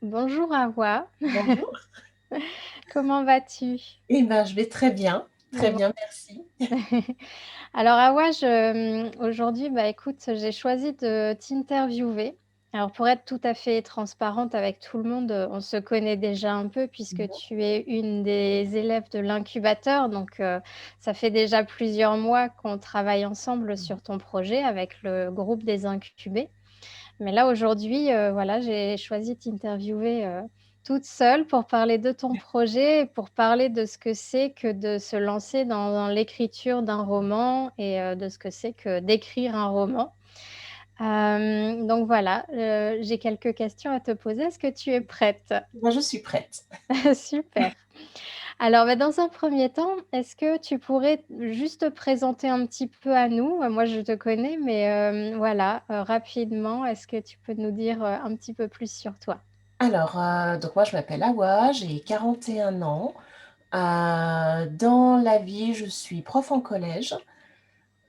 Bonjour Hawa, Bonjour. comment vas-tu? Eh ben, je vais très Bon. bien, merci. Alors Hawa, aujourd'hui, bah, écoute, j'ai choisi de t'interviewer. Alors pour être tout à fait transparente avec tout le monde, on se connaît déjà un peu puisque Mmh. tu es une des élèves de l'incubateur, donc ça fait déjà plusieurs mois qu'on travaille ensemble sur ton projet avec le groupe des incubés. Mais là, aujourd'hui, voilà, j'ai choisi de t'interviewer, toute seule pour parler de ton projet, pour parler de ce que c'est que de se lancer dans l'écriture d'un roman et de ce que c'est que d'écrire un roman. Donc voilà, j'ai quelques questions à te poser. Est-ce que tu es prête? Moi, je suis prête. Super. Alors, bah, dans un premier temps, est-ce que tu pourrais juste te présenter un petit peu à nous? Moi, je te connais, mais voilà, rapidement, est-ce que tu peux nous dire, un petit peu plus sur toi? Alors, donc moi, je m'appelle Awa, j'ai 41 ans. Dans la vie, je suis prof en collège.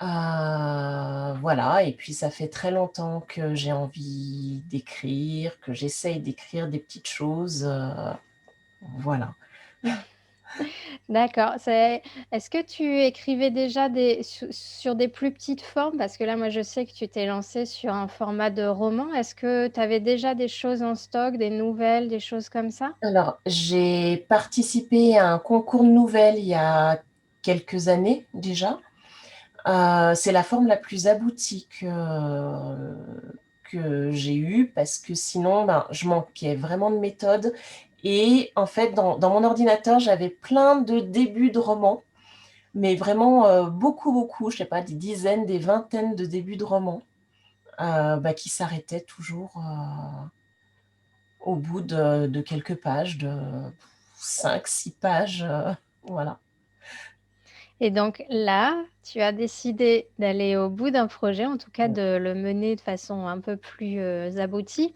Voilà, et puis ça fait très longtemps que j'ai envie d'écrire, que j'essaye d'écrire des petites choses, voilà. D'accord, est-ce que tu écrivais déjà sur des plus petites formes? Parce que là, moi, je sais que tu t'es lancée sur un format de roman. Est-ce que tu avais déjà des choses en stock, des nouvelles, des choses comme ça? Alors, j'ai participé à un concours de nouvelles il y a quelques années déjà. C'est la forme la plus aboutie que j'ai eue parce que sinon, ben, je manquais vraiment de méthode. Et en fait, dans mon ordinateur, j'avais plein de débuts de romans, mais vraiment beaucoup, beaucoup, je sais pas, des dizaines, des vingtaines de débuts de romans bah, qui s'arrêtaient toujours au bout de quelques pages, de 5, 6 pages, voilà. Et donc là, tu as décidé d'aller au bout d'un projet, en tout cas de le mener de façon un peu plus, aboutie.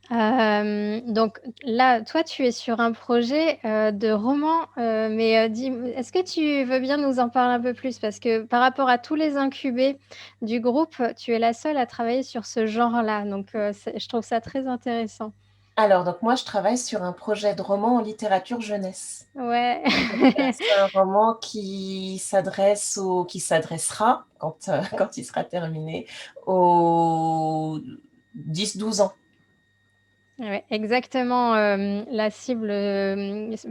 Donc là, toi, tu es sur un projet, de roman, mais, est-ce que tu veux bien nous en parler un peu plus? Parce que par rapport à tous les incubés du groupe, tu es la seule à travailler sur ce genre-là, donc je trouve ça très intéressant. Alors, donc moi, je travaille sur un projet de roman en littérature jeunesse. Ouais. Donc, c'est un roman qui s'adressera, quand, quand il sera terminé, aux 10, 12 ans. Ouais, exactement, la cible,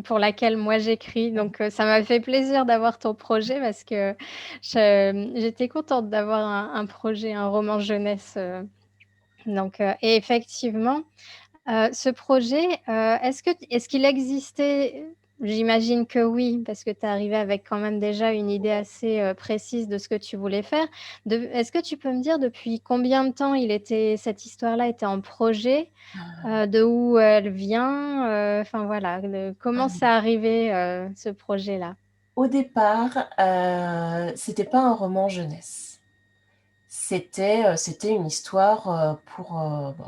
pour laquelle moi j'écris, donc ça m'a fait plaisir d'avoir ton projet parce que j'étais contente d'avoir un projet, un roman jeunesse, donc et effectivement, ce projet, est-ce qu'il existait? J'imagine que oui, parce que tu es arrivée avec quand même déjà une idée assez, précise de ce que tu voulais faire. Est-ce que tu peux me dire depuis combien de temps cette histoire-là était en projet? De où elle vient? Enfin voilà, comment c'est arrivé, ce projet-là? Au départ, c'était pas un roman jeunesse. C'était une histoire bah,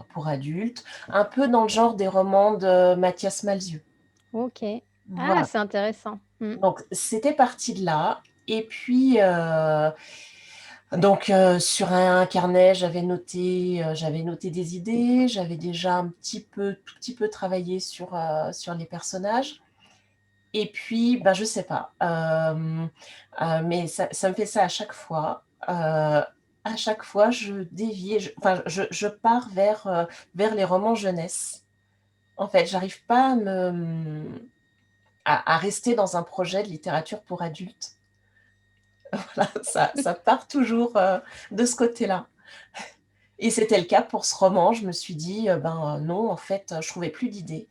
pour adultes, un peu dans le genre des romans de Mathias Malzieu. OK. Ah, Voilà. c'est intéressant. Mmh. Donc, c'était parti de là. Et puis, donc, sur un carnet, j'avais noté des idées. J'avais déjà tout petit peu travaillé sur les personnages. Et puis, ben, je sais pas. Mais ça me fait ça à chaque fois. À chaque fois, je dévie, enfin, je pars vers les romans jeunesse. En fait, j'arrive pas à rester dans un projet de littérature pour adultes. Voilà, ça part toujours de ce côté-là. Et c'était le cas pour ce roman. Je me suis dit, ben non, en fait, je trouvais plus d'idées.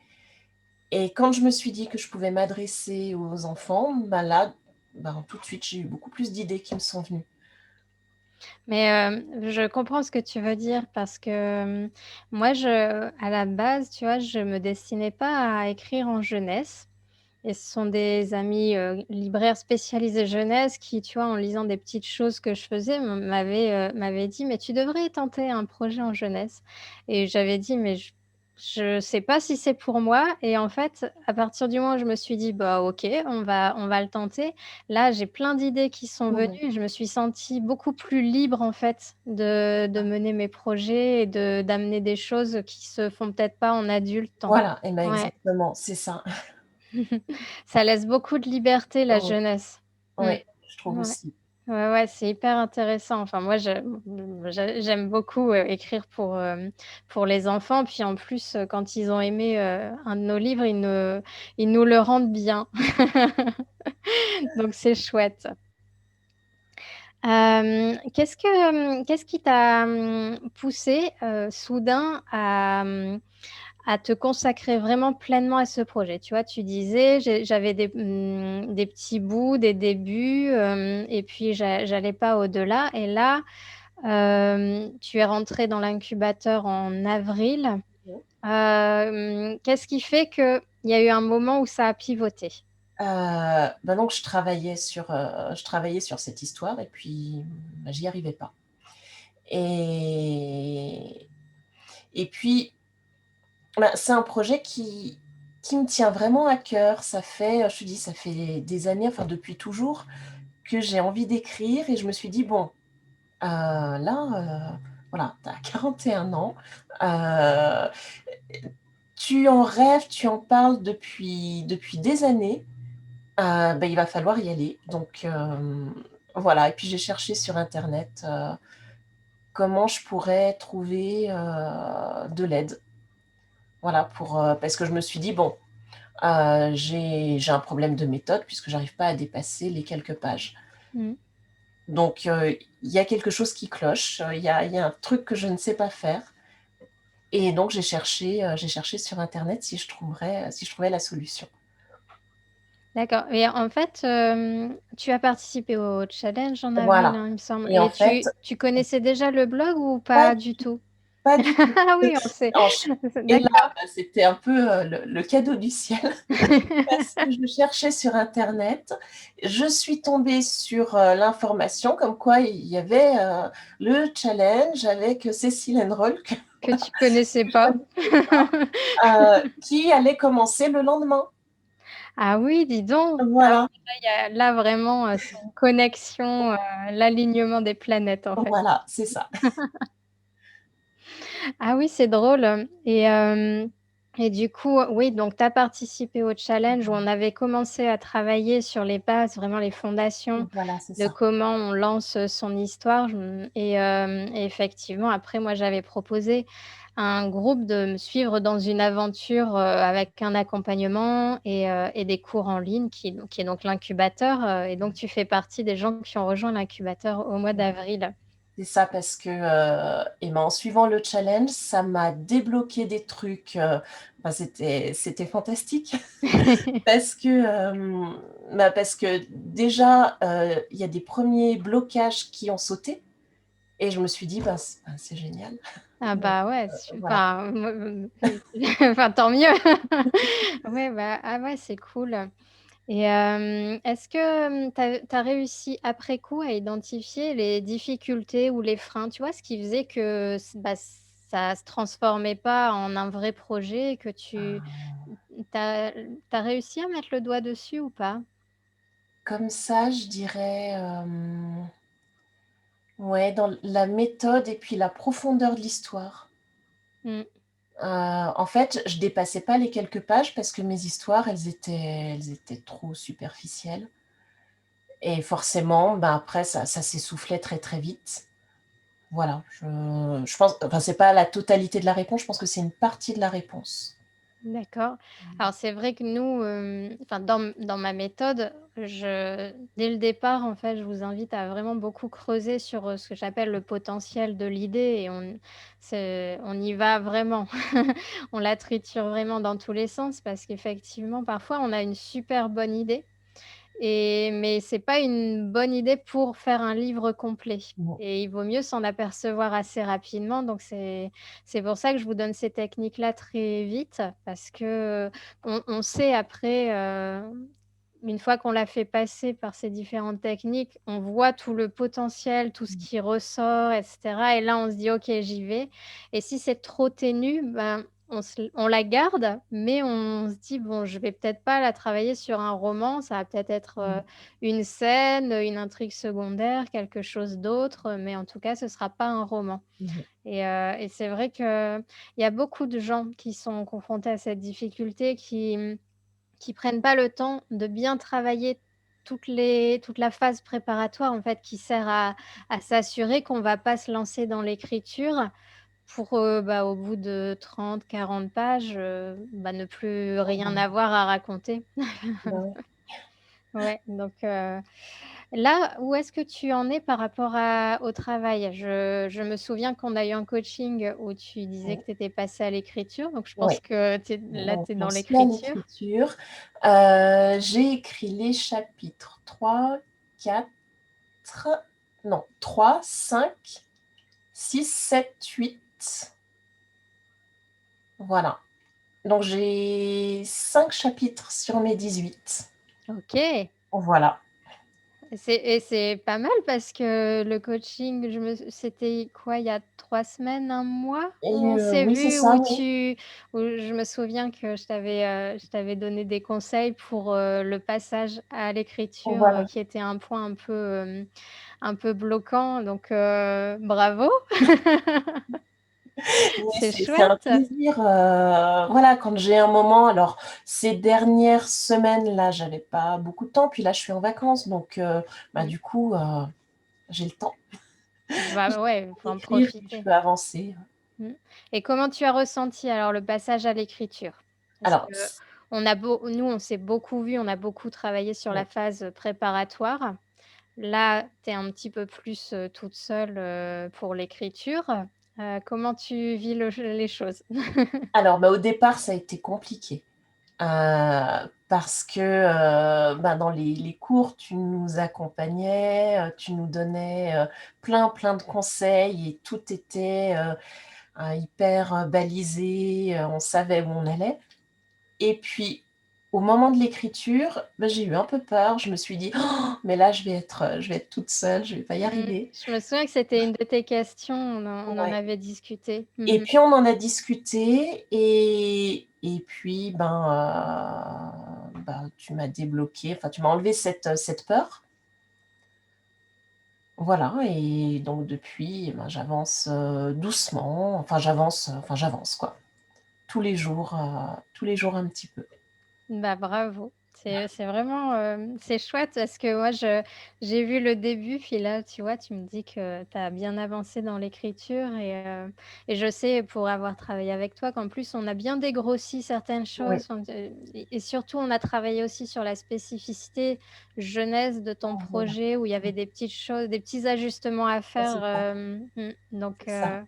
Et quand je me suis dit que je pouvais m'adresser aux enfants, ben là, ben, tout de suite, j'ai eu beaucoup plus d'idées qui me sont venues. Mais, je comprends ce que tu veux dire parce que, moi à la base, tu vois, je me destinais pas à écrire en jeunesse et ce sont des amis, libraires spécialisés jeunesse qui, tu vois, en lisant des petites choses que je faisais, m'avaient dit: «Mais tu devrais tenter un projet en jeunesse» et j'avais dit: «Mais je sais pas si c'est pour moi et en fait, à partir du moment où je me suis dit: «Bah, OK, on va le tenter». Là, j'ai plein d'idées qui sont venues Mmh. et je me suis sentie beaucoup plus libre, en fait, de mener mes projets et d'amener des choses qui se font peut-être pas en adulte, en Voilà et ben, ouais. exactement, c'est ça. Ça laisse beaucoup de liberté, la Oui, jeunesse. Mmh. oui, je trouve Ouais. aussi. Ouais, ouais, c'est hyper intéressant. Enfin moi j'aime beaucoup, écrire pour les enfants. Puis en plus, quand ils ont aimé, un de nos livres, ils nous le rendent bien. Donc c'est chouette. Qu'est-ce qui t'a, poussé, soudain à te consacrer vraiment pleinement à ce projet? Tu vois, tu disais: «J'avais des petits bouts, des débuts, et puis j'allais pas au-delà» et là, tu es rentrée dans l'incubateur en avril. Mmh. Qu'est-ce qui fait qu'il y a eu un moment où ça a pivoté? Bah, donc je travaillais sur cette histoire et puis, bah, j'y arrivais pas et puis, bah, c'est un projet qui me tient vraiment à cœur. Ça fait, je te dis, ça fait des années, enfin depuis toujours, que j'ai envie d'écrire et je me suis dit: «Bon, là, voilà, tu as 41 ans, heu, tu en rêves, tu en parles depuis des années, bah, il va falloir y aller». Donc voilà et puis j'ai cherché sur internet, comment je pourrais trouver, de l'aide. Voilà pour, parce que je me suis dit: «Bon, j'ai un problème de méthode puisque j'arrive pas à dépasser les quelques pages». Mmh. Donc il y a quelque chose qui cloche, il y a un truc que je ne sais pas faire et donc j'ai cherché sur internet si je trouvais la solution. D'accord et en fait, tu as participé au challenge en avril, Voilà hein, il me semble et en et fait, tu connaissais déjà le blog ou pas pas du tout? pas du tout. Ah oui, on sait. En ch et là, D'accord. bah, c'était un peu, le cadeau du ciel parce que je cherchais sur internet. Je suis tombée sur, l'information comme quoi il y avait, le challenge avec Cécile Enroll que Que tu connaissais je pas? connaissais pas, qui allait commencer le lendemain. Ah oui, dis donc! Ah Voilà, oui, là vraiment, c'est une connexion, l'alignement des planètes, en fait. voilà, c'est ça. Ah oui, c'est drôle, et du coup, oui, donc tu as participé au challenge où on avait commencé à travailler sur les bases, vraiment les fondations Voilà, c'est de ça. comment on lance, son histoire. Et effectivement, après moi, j'avais proposé à un groupe de me suivre dans une aventure, avec un accompagnement et des cours en ligne qui est donc l'incubateur, et donc tu fais partie des gens qui ont rejoint l'incubateur au mois d'avril. C'est ça parce que, et ben, en suivant le challenge, ça m'a débloqué des trucs, enfin c'était fantastique parce que, bah, parce que déjà, il y a des premiers blocages qui ont sauté et je me suis dit: «Ben, c'est génial». Ah Donc bah, ouais, voilà. enfin, moi, enfin, tant mieux. Ouais, bah, ah ouais, c'est cool et est-ce que, tu as réussi après coup à identifier les difficultés ou les freins? Tu vois, ce qui faisait que ça se transformait pas en un vrai projet et que tu as réussi à mettre le doigt dessus ou pas? Comme ça, je dirais, ouais, dans la méthode et puis la profondeur de l'histoire. Mmh. En fait, je dépassais pas les quelques pages parce que mes histoires, elles étaient trop superficielles et forcément, ben, après ça s'essoufflait très, très vite. Voilà, je pense enfin, c'est pas la totalité de la réponse, je pense que c'est une partie de la réponse. D'accord. Alors c'est vrai que nous, enfin dans ma méthode, dès le départ, en fait, je vous invite à vraiment beaucoup creuser sur, ce que j'appelle le potentiel de l'idée et on y va vraiment. On la triture vraiment dans tous les sens parce qu'effectivement, parfois, on a une super bonne idée mais c'est pas une bonne idée pour faire un livre complet Mmh. et il vaut mieux s'en apercevoir assez rapidement donc c'est pour ça que je vous donne ces techniques-là très vite parce que, on sait après, une fois qu'on l'a fait passer par ces différentes techniques, on voit tout le potentiel, tout ce qui ressort et cetera et là on se dit: «OK, j'y vais» et si c'est trop ténu, ben, on la garde, mais on se dit: «Bon, je vais peut-être pas la travailler sur un roman, ça va peut-être être, Mmh. une scène, une intrigue secondaire, quelque chose d'autre, mais en tout cas, ce sera pas un roman». Mmh. Et c'est vrai qu'il y a beaucoup de gens qui sont confrontés à cette difficulté, qui prennent pas le temps de bien travailler toute la phase préparatoire, en fait, qui sert à s'assurer qu'on va pas se lancer dans l'écriture pour, bah, au bout de 30, 40 pages, bah, ne plus rien avoir à raconter. Bah, ouais. Ouais, donc là, où est-ce que tu en es par rapport au travail? Je me souviens qu'on a eu un coaching où tu disais Mmh. que tu étais passée à l'écriture, donc je pense Ouais. que Donc tu es j'en dans suis à l'écriture. l'écriture. J'ai écrit les chapitres 3, 4, non 3, 5, 6, 7, 8. Voilà. Donc j'ai 5 chapitres sur mes 18. OK. Voilà. C'est pas mal parce que le coaching, c'était quoi? Il y a 3 semaines, un mois Et où on s'est oui, c'est vu, ça, oui. où je me souviens que je t'avais donné des conseils pour, le passage à l'écriture, Voilà. qui était un point un peu bloquant donc bravo! Oui, C'est c'est un chouette. plaisir, voilà, quand j'ai un moment. Alors ces dernières semaines là, j'avais pas beaucoup de temps, puis là je suis en vacances donc bah, Mmh. du coup, j'ai le temps. J'ai Bah, ouais, le faut temps en d'écrire, puis je profiter. peux avancer. Mmh. Et comment tu as ressenti alors le passage à l'écriture? Parce Alors que nous, on s'est beaucoup vus, on a beaucoup travaillé sur la mmh, phase préparatoire. Là, tu es un petit peu plus, toute seule, pour l'écriture. Comment tu vis les choses? alors, bah, au départ, ça a été compliqué, parce que, bah, dans les cours, tu nous accompagnais, tu nous donnais, plein de conseils et tout était, hyper, balisé, on savait où on allait. Et puis, au moment de l'écriture, bah, j'ai eu un peu peur. Je me suis dit: «Oh, mais là, je vais être toute seule, je vais pas y Mmh. arriver». Je me souviens que c'était une de tes questions, on en Ouais. avait discuté. Et Mmh. puis on en a discuté et puis, bah, tu m'as débloqué, enfin, tu m'as enlevé cette peur. Voilà et donc depuis, ben, j'avance, doucement, enfin j'avance quoi. Tous les jours un petit peu. Bah, bravo. C'est vraiment, c'est chouette parce que moi j'ai vu le début, puis là, tu vois, tu me dis que tu as bien avancé dans l'écriture et je sais pour avoir travaillé avec toi qu'en plus on a bien dégrossi certaines Oui. choses, enfin, et surtout on a travaillé aussi sur la spécificité jeunesse de ton Voilà. projet où il y avait des petites choses, des petits ajustements à Ouais, faire, c'est ça, donc c'est ça.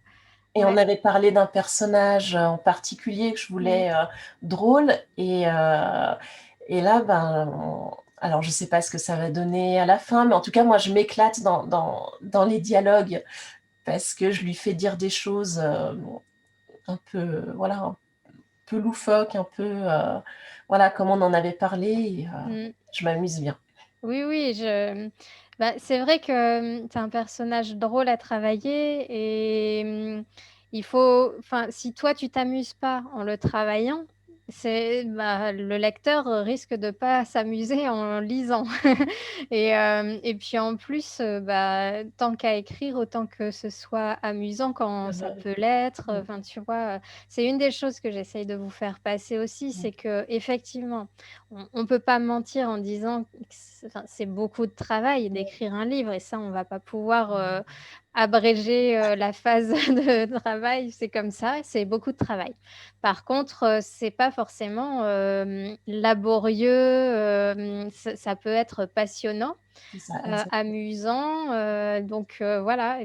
Et on ouais. avait parlé d'un personnage, en particulier que je Mmh. voulais, drôle et là, ben, alors je sais pas ce que ça va donner à la fin, mais en tout cas, moi, je m'éclate dans les dialogues parce que je lui fais dire des choses, un peu, voilà, un peu loufoques, un peu, voilà, comme on en avait parlé et Mmh. je m'amuse bien. Oui, oui, bah, c'est vrai que, tu es un personnage drôle à travailler et il faut enfin, si toi tu t'amuses pas en le travaillant, bah, le lecteur, risque de pas s'amuser en lisant et puis en plus, bah, tant qu'à écrire, autant que ce soit amusant quand ça peut l'être, Mmh enfin, tu vois? C'est une des choses que j'essaye de vous faire passer aussi, mh. c'est qu'effectivement on peut pas mentir en disant que c'est beaucoup de travail d'écrire un livre et ça, on va pas pouvoir, abréger, la phase de travail. C'est comme ça, c'est beaucoup de travail. Par contre, c'est pas forcément, laborieux, ça peut être passionnant, C'est ça, exactement. amusant, donc voilà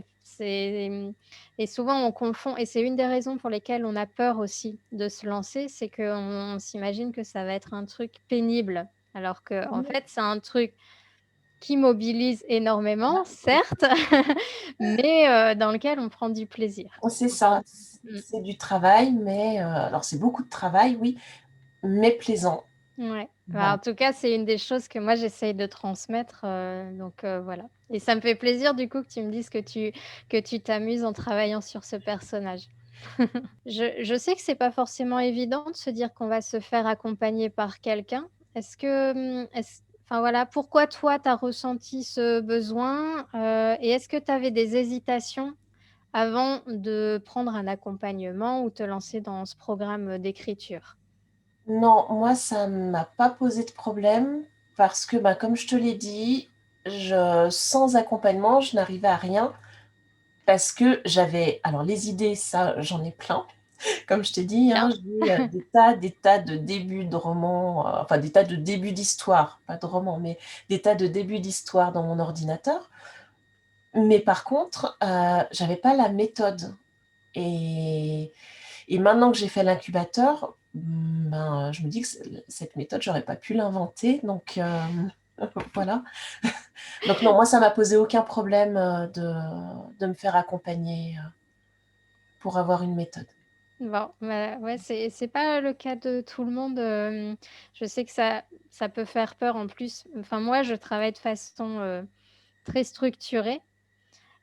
et souvent on confond et c'est une des raisons pour lesquelles on a peur aussi de se lancer, c'est qu'on s'imagine que ça va être un truc pénible. Alors qu'en Mmh. fait, c'est un truc qui mobilise énormément, certes, mais dans lequel on prend du plaisir. C'est Donc ça, mmh, c'est du travail, mais alors c'est beaucoup de travail, oui, mais plaisant. ouais. Bah, Voilà. en tout cas, c'est une des choses que moi j'essaye de transmettre, donc voilà et ça me fait plaisir du coup que tu me dises que tu t'amuses en travaillant sur ce personnage. Je sais que c'est pas forcément évident de se dire qu'on va se faire accompagner par quelqu'un. Est-ce que, enfin voilà, pourquoi toi tu as ressenti ce besoin? Et est-ce que tu avais des hésitations avant de prendre un accompagnement ou te lancer dans ce programme, d'écriture? Non, moi, ça m'a pas posé de problème parce que, bah, comme je te l'ai dit, sans accompagnement, je n'arrivais à rien parce que j'avais alors les idées, ça, j'en ai plein. Comme je t'ai dit, hein, Bien. j'ai, des tas de débuts de romans, enfin des tas de débuts d'histoires, pas de romans, mais des tas de débuts d'histoires dans mon ordinateur. Mais par contre, j'avais pas la méthode et maintenant que j'ai fait l'incubateur, ben, je me dis que cette méthode, j'aurais pas pu l'inventer donc voilà. Donc non, moi, ça m'a posé aucun problème, de me faire accompagner, pour avoir une méthode. Bon, bah, ouais, c'est pas le cas de tout le monde, je sais que ça peut faire peur en plus. Enfin moi, je travaille de façon, très structurée.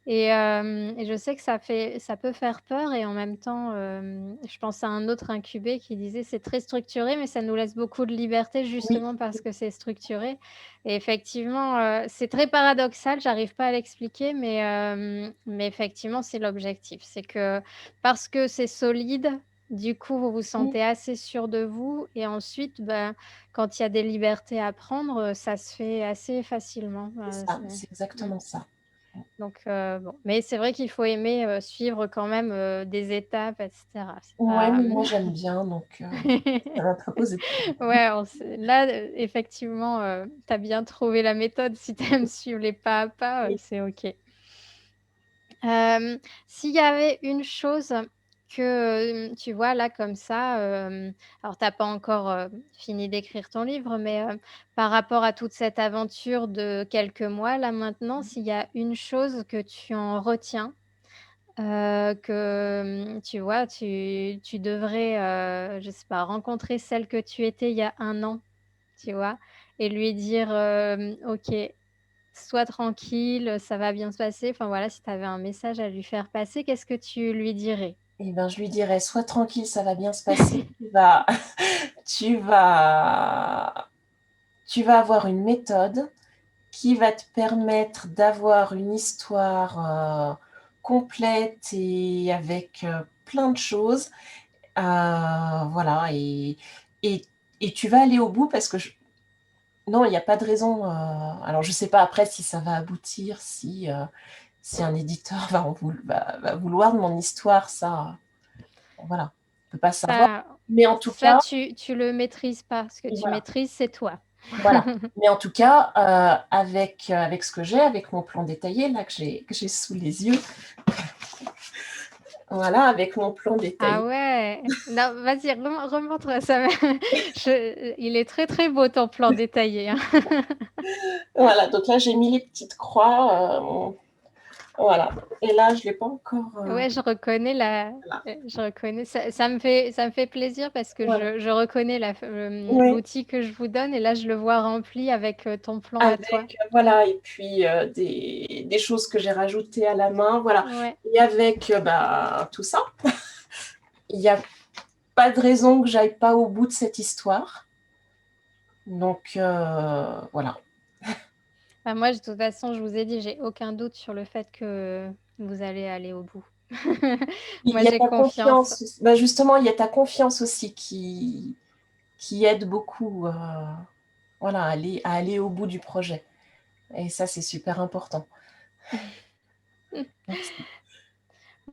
Et je sais que ça peut faire peur et en même temps, je pense à un autre incubé qui disait: «C'est très structuré, mais ça nous laisse beaucoup de liberté Oui, justement parce que c'est structuré» et effectivement, c'est très paradoxal, j'arrive pas à l'expliquer, mais effectivement, c'est l'objectif. C'est que parce que c'est solide, du coup, vous vous oui, sentez assez sûr de vous et ensuite, ben, quand il y a des libertés à prendre, ça se fait assez facilement. c'est ça, c'est Mmh. exactement ça. Donc bon, mais c'est vrai qu'il faut aimer, suivre quand même, des étapes et cetera. C'est Ouais, pas, mais moi, j'aime bien donc ça m'a pas posé de problème. ouais, on sait là, effectivement, tu as bien trouvé la méthode. Si tu aimes suivre les pas à pas, Oui. c'est OK. S'il y avait une chose que, tu vois là comme ça, alors tu as pas encore, fini d'écrire ton livre, mais, par rapport à toute cette aventure de quelques mois là maintenant, s'il y a une chose que tu en retiens, que, tu vois, tu devrais, je sais pas, rencontrer celle que tu étais il y a un an, tu vois? Et lui dire, «OK, sois tranquille, ça va bien se passer». Enfin voilà, si tu avais un message à lui faire passer, qu'est-ce que tu lui dirais? Et ben, je lui dirais: «Sois tranquille, ça va bien se passer. Tu vas tu vas avoir une méthode qui va te permettre d'avoir une histoire, complète et avec, plein de choses, voilà et tu vas aller au bout parce que non, il y a pas de raison, alors je sais pas après si ça va aboutir, si un éditeur va vouloir de mon histoire, ça, voilà, on peut pas savoir. Ça Mais en tout ça cas tu le maîtrises pas. Ce que tu voilà, maîtrises, c'est toi. voilà. Mais en tout cas, avec ce que j'ai, avec mon plan détaillé là que j'ai sous les yeux, voilà, avec mon plan Ah détaillé, ouais! Non, vas-y, remontre ça me il est très, très beau ton plan détaillé, hein. voilà, donc là j'ai mis les petites croix, voilà et là je l'ai pas encore, Ouais, je reconnais voilà, je reconnais ça me fait plaisir parce que voilà. je reconnais Ouais, l'outil que je vous donne et là, je le vois rempli avec, ton plan à toi. avec, voilà et puis, des choses que j'ai rajoutées à la main, voilà Ouais. et avec, bah, tout ça, il y a pas de raison que j'aille pas au bout de cette histoire, donc voilà. Bah, moi, de toute façon, je vous ai dit, j'ai aucun doute sur le fait que vous allez aller au bout. Il Moi, y a j'ai ta confiance. confiance, bah, justement, il y a ta confiance aussi qui aide beaucoup, voilà, à aller au bout du projet et ça, c'est super important. Merci.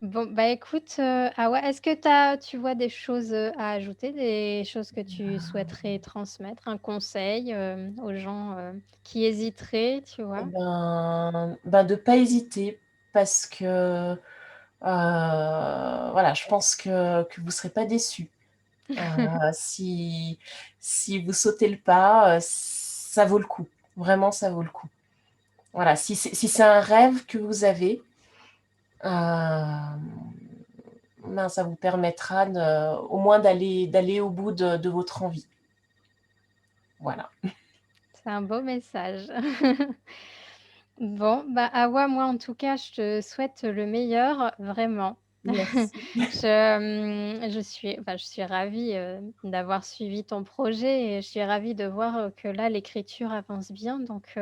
Bon, bah, écoute, ah ouais, est-ce que tu vois des choses, à ajouter, des choses que tu souhaiterais transmettre, un conseil, aux gens, qui hésiteraient, tu Et vois? ben, de pas hésiter parce que, voilà, je pense que vous serez pas déçus, si vous sautez le pas, ça vaut le coup. Vraiment, ça vaut le coup. Voilà, si c'est un rêve que vous avez, ben, ça vous permettra au moins d'aller au bout de votre envie. Voilà. C'est un beau message. Bon, bah, Awa, moi, en tout cas, je te souhaite le meilleur, vraiment. Merci. Je suis ravie, d'avoir suivi ton projet et je suis ravie de voir, que là l'écriture avance bien donc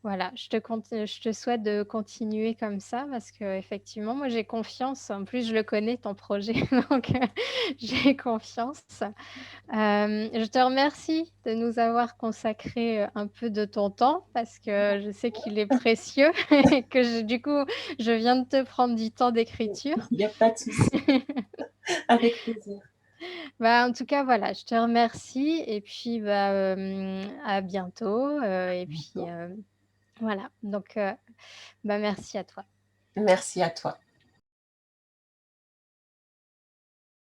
voilà, je te souhaite de continuer comme ça parce qu'effectivement moi j'ai confiance. En plus je le connais ton projet donc j'ai confiance. Je te remercie de nous avoir consacré, un peu de ton temps parce que je sais qu'il est précieux et que du coup, je viens de te prendre du temps d'écriture. Il y a pas de souci, avec plaisir. Bah, en tout cas, voilà, je te remercie et puis, bah, à bientôt, À et puis, bientôt. voilà donc bah, merci à toi. Merci à toi.